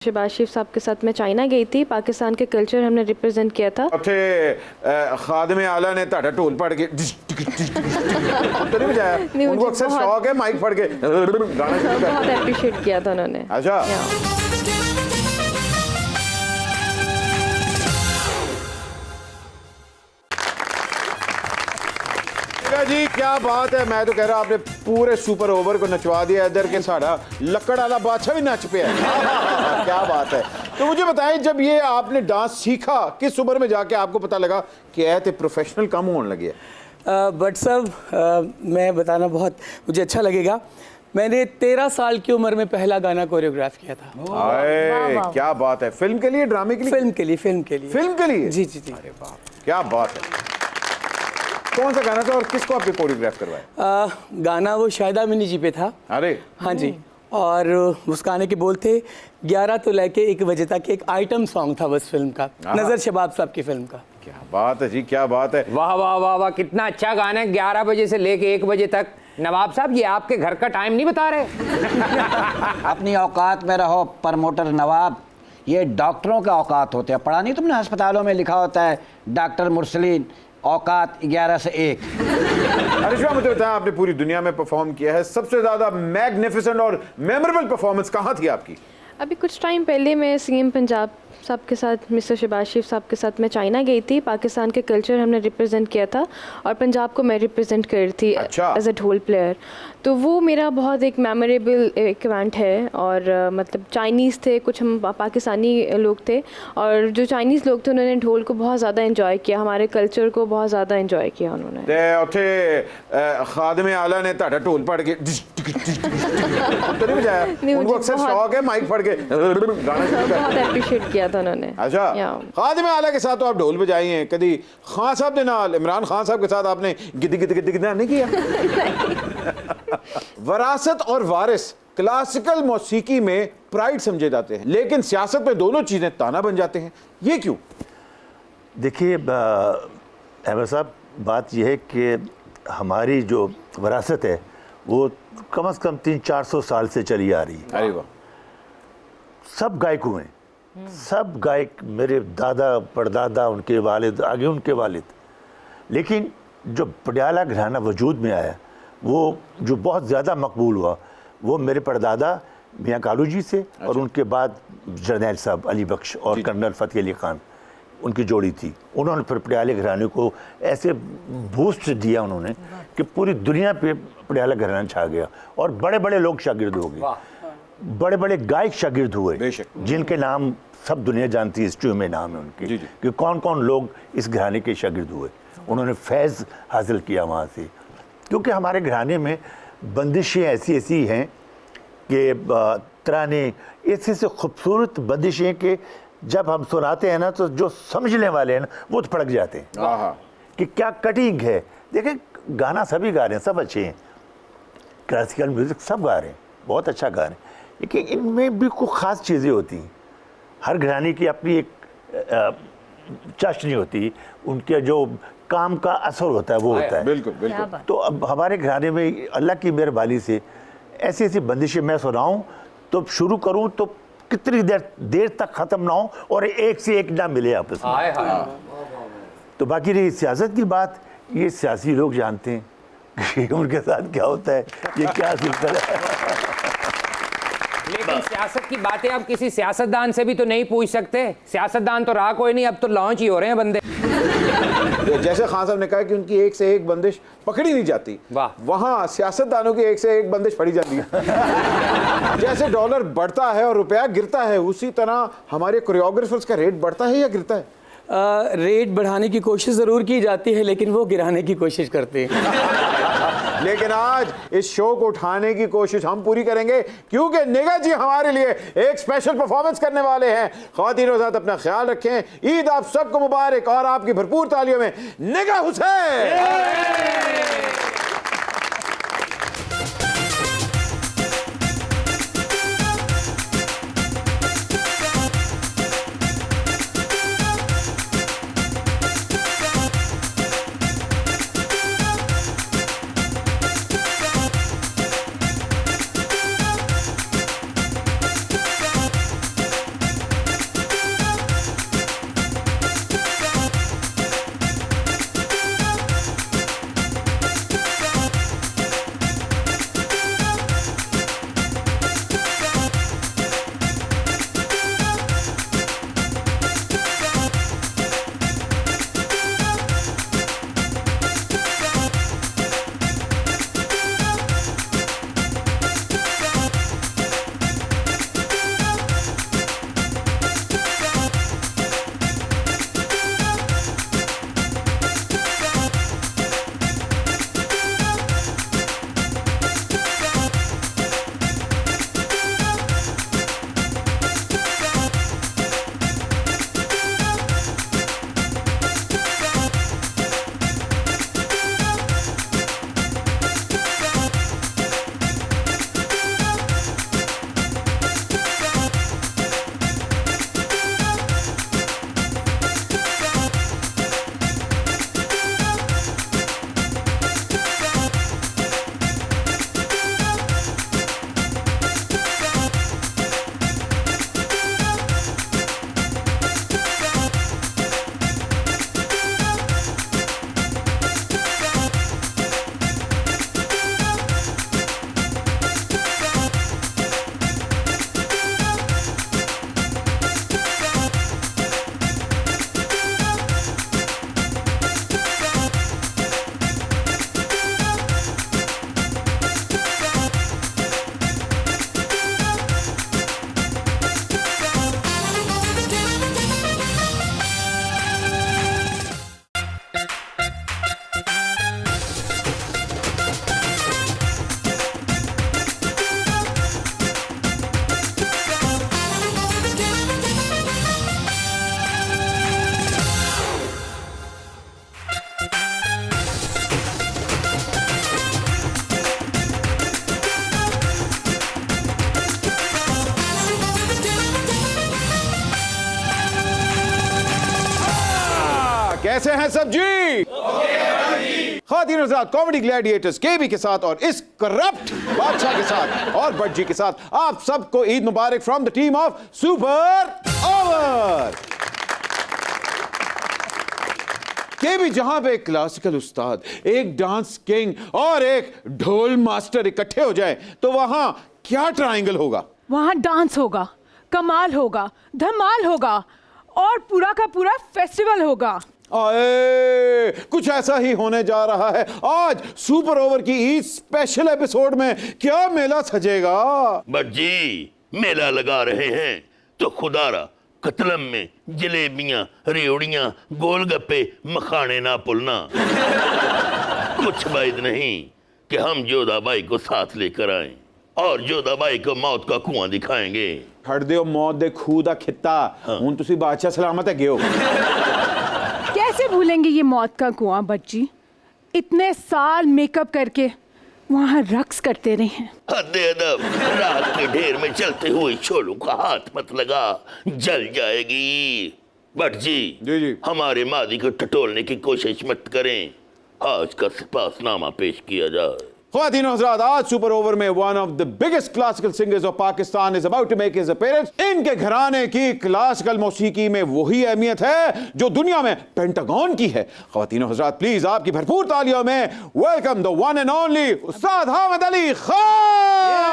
शहबाज शरीफ साहब के साथ मैं चाइना गई थी। पाकिस्तान के कल्चर हमने रिप्रेजेंट किया था। ਉੱਥੇ खादिम आला ने ਤੁਹਾਡਾ ਢੋਲ ਪੜ ਕੇ तो नहीं बजाया? उनको अक्सर शौक है माइक पढ़ के गाना शुरू कर। बहुत अप्रिशिएट किया था उन्होंने। अच्छा जी क्या बात है। मैं तो कह रहा आपने पूरे सुपर ओवर को नचवा दिया। इधर के साड़ा लकड़ वाला बादशाह भी नच पे है। क्या बात है। तो मुझे बताएं, जब ये आपने डांस सीखा किस उम्र में जाके आपको पता लगा कि ऐसे प्रोफेशनल कम होने लगे? बट सब मैं बताना बहुत मुझे अच्छा लगेगा। मैंने 13 साल की उम्र में पहला गाना कोरियोग्राफ किया था। आए, क्या बात है। फिल्म के लिए, ड्रामे के लिए? फिल्म के लिए। फिल्म के लिए? जी जी जी। अरे वाह, क्या बात है। कौन सा गाना था और किसको आपने कोरियोग्राफ करवाया? गाना वो शायदा मिनी जी पे था। अरे हाँ जी। और उस गाने के बोल थे 11 तो लेके 1 बजे तक। एक आइटम सॉन्ग था बस फिल्म का, नजर शबाब साहब की फिल्म का। क्या बात है जी, क्या बात है। वाह वाह वाह वाह, कितना अच्छा गाना है। 11 बजे से लेके 1 बजे तक। नवाब साहब, ये आपके घर का टाइम नहीं बता रहे? अपनी औकात में रहो प्रमोटर नवाब। ये डॉक्टरों का औकात होते हैं। पढ़ा नहीं तुमने? अस्पतालों में लिखा होता है डॉक्टर मुरसलीन औकात 11 से 1। अरिशमा, मुझे बताया, आपने पूरी दुनिया में परफॉर्म किया है। सबसे ज्यादा मैग्निफिसेंट और मेमोरेबल परफॉर्मेंस कहाँ थी आपकी? अभी कुछ टाइम पहले मैं सीएम पंजाब साहब के साथ, मिस्टर शहबाज शरीफ साहब के साथ मैं चाइना गई थी। पाकिस्तान के कल्चर हमने रिप्रेजेंट किया था और पंजाब को मैं रिप्रेजेंट कर रही थी एज अ ढोल प्लेयर। तो वो मेरा बहुत एक मेमोरेबल एक इवेंट है। और मतलब चाइनीज़ थे, कुछ हम पाकिस्तानी लोग थे, और जो चाइनीज़ लोग थे उन्होंने ढोल को बहुत ज़्यादा इंजॉय किया, हमारे कल्चर को बहुत ज़्यादा इंजॉय किया उन्होंने। उत्थे खादिम आला ने ਤੁਹਾਡਾ ਢੋਲ पढ़ के तो नहीं बजाया? उनको अक्सर शौक है माइक पढ़ के गाना शुरू कर। बहुत अप्रिशिएट किया था उन्होंने। अच्छा, खादिम आला के साथ तो आप ढोल बजाई हैं। कभी खान साहब के नाल, इमरान खान साहब के साथ आपने गिद्दी गिद्दी गिद्दी गिद्दी नहीं किया? वरासत और वारिस क्लासिकल मौसीकी में प्राइड समझे जाते हैं, लेकिन सियासत में दोनों चीजें ताना बन जाते हैं। ये क्यों? देखिए अहमद साहब, बात यह है कि हमारी जो वरासत है वो कम से कम 300-400 साल से चली आ रही है। अरे वाह। सब गायक हुए, सब गायक, मेरे दादा परदादा, उनके वालिद, आगे उनके वालिद। लेकिन जो पटियाला घराना वजूद में आया, वो जो बहुत ज़्यादा मकबूल हुआ, वो मेरे परदादा मियाँ कालू जी से। अच्छा। और उनके बाद जरनैल साहब अली बख्श और कर्नल फ़तेह अली ख़ान, उनकी जोड़ी थी। उन्होंने फिर पटियाला घराने को ऐसे बूस्ट दिया उन्होंने कि पूरी दुनिया पे पटियाला घराना छा गया और बड़े बड़े लोग शागिर्द हो गए, बड़े बड़े गायक शागिर्द हुए, जिनके नाम सब दुनिया जानती है, हिस्ट्री में नाम है उनके कि कौन कौन लोग इस घराने के शागिर्द हुए। उन्होंने फैज़ हासिल किया वहाँ से, क्योंकि हमारे घराने में बंदिशें ऐसी ऐसी हैं कि तराने ऐसे से खूबसूरत बंदिशें कि जब हम सुनाते हैं ना तो जो समझने वाले हैं ना वो तो पड़क जाते हैं कि क्या कटिंग है। देखिए, गाना सभी गा रहे हैं, सब अच्छे हैं, क्लासिकल म्यूज़िक सब गा रहे हैं, बहुत अच्छा गा रहे हैं, लेकिन इनमें भी कुछ ख़ास चीज़ें होती हैं। हर घराने की अपनी एक चाशनी होती है, उनके जो काम का असर होता है वो होता है। बिल्कुल बिल्कुल। तो अब हमारे घराने में अल्लाह की मेहरबानी से ऐसी ऐसी बंदिशें मैं सुनाऊँ तो शुरू करूँ तो कितनी देर तक ख़त्म ना हो और एक से एक ना मिले आपस में। तो बाकी रही सियासत की बात, ये सियासी लोग जानते हैं कि उनके साथ क्या होता है, ये क्या सिलसिला है। लेकिन सियासत की बातें आप किसी सियासतदान से भी तो नहीं पूछ सकते। सियासतदान तो रहा कोई नहीं, अब तो लॉन्च ही हो रहे हैं बंदे। जैसे खान साहब ने कहा कि उनकी एक से एक बंदिश पकड़ी नहीं जाती, वहां सियासतदानों की एक से एक बंदिश पड़ी जाती है। जैसे डॉलर बढ़ता है और रुपया गिरता है, उसी तरह हमारे कोरियोग्राफर्स का रेट बढ़ता है या गिरता है? रेट बढ़ाने की कोशिश ज़रूर की जाती है, लेकिन वो गिराने की कोशिश करते हैं। लेकिन आज इस शो को उठाने की कोशिश हम पूरी करेंगे, क्योंकि निगा जी हमारे लिए एक स्पेशल परफॉर्मेंस करने वाले हैं। ख्वातीन और अपना ख्याल रखें। ईद आप सबको मुबारक और आपकी भरपूर तालियों में निगा हुसैन। कैसे हैं सब जी? ख़वातीन हज़रात, कॉमेडी ग्लैडिएटर्स केबी के साथ और इस करप्ट बादशाह के साथ और भट्ट जी के साथ आप सबको ईद मुबारक from the team of super over. KB जहां पे एक क्लासिकल उस्ताद, एक डांस किंग और एक ढोल मास्टर इकट्ठे हो जाए तो वहां क्या ट्रायंगल होगा? वहां डांस होगा, कमाल होगा, धमाल होगा और पूरा का पूरा फेस्टिवल होगा। आए, कुछ ऐसा ही होने जा रहा है। आज सुपर ओवर की ईद स्पेशल एपिसोड में क्या मेला सजेगा? बट जी, मेला लगा रहे हैं तो खुदारा कतलम में जलेबियां, रेवड़ियां, गोलगप्पे, मखाने ना भूलना। कुछ बाद नहीं कि हम जोधाबाई को साथ लेकर आए और जोधाबाई को मौत का कुआं दिखाएंगे। छड़ दियो मौत दे खूह दा खित्ता। हुन तुसी बादशाह सलामत है गियो। कैसे भूलेंगे ये मौत का कुआं बच्ची? इतने साल मेकअप करके वहाँ रक्स करते रहे हैं। हद्दे अदब, रात के ढेर में चलते हुए छोलू का हाथ मत लगा, जल जाएगी। बट जी, हमारे मादी को टटोलने की कोशिश मत करें। आज का सिपासनामा पेश किया जाए। ख़वातीन और हज़रात, आज सुपर ओवर में one of the biggest classical singers of Pakistan is about to make his appearance. इनके घराने की क्लासिकल मौसीकी में वही अहमियत है जो दुनिया में पेंटागन की है। ख़वातीन और हज़रात, प्लीज आपकी भरपूर तालियों में welcome the one and only Ustad Hamid Ali Khan.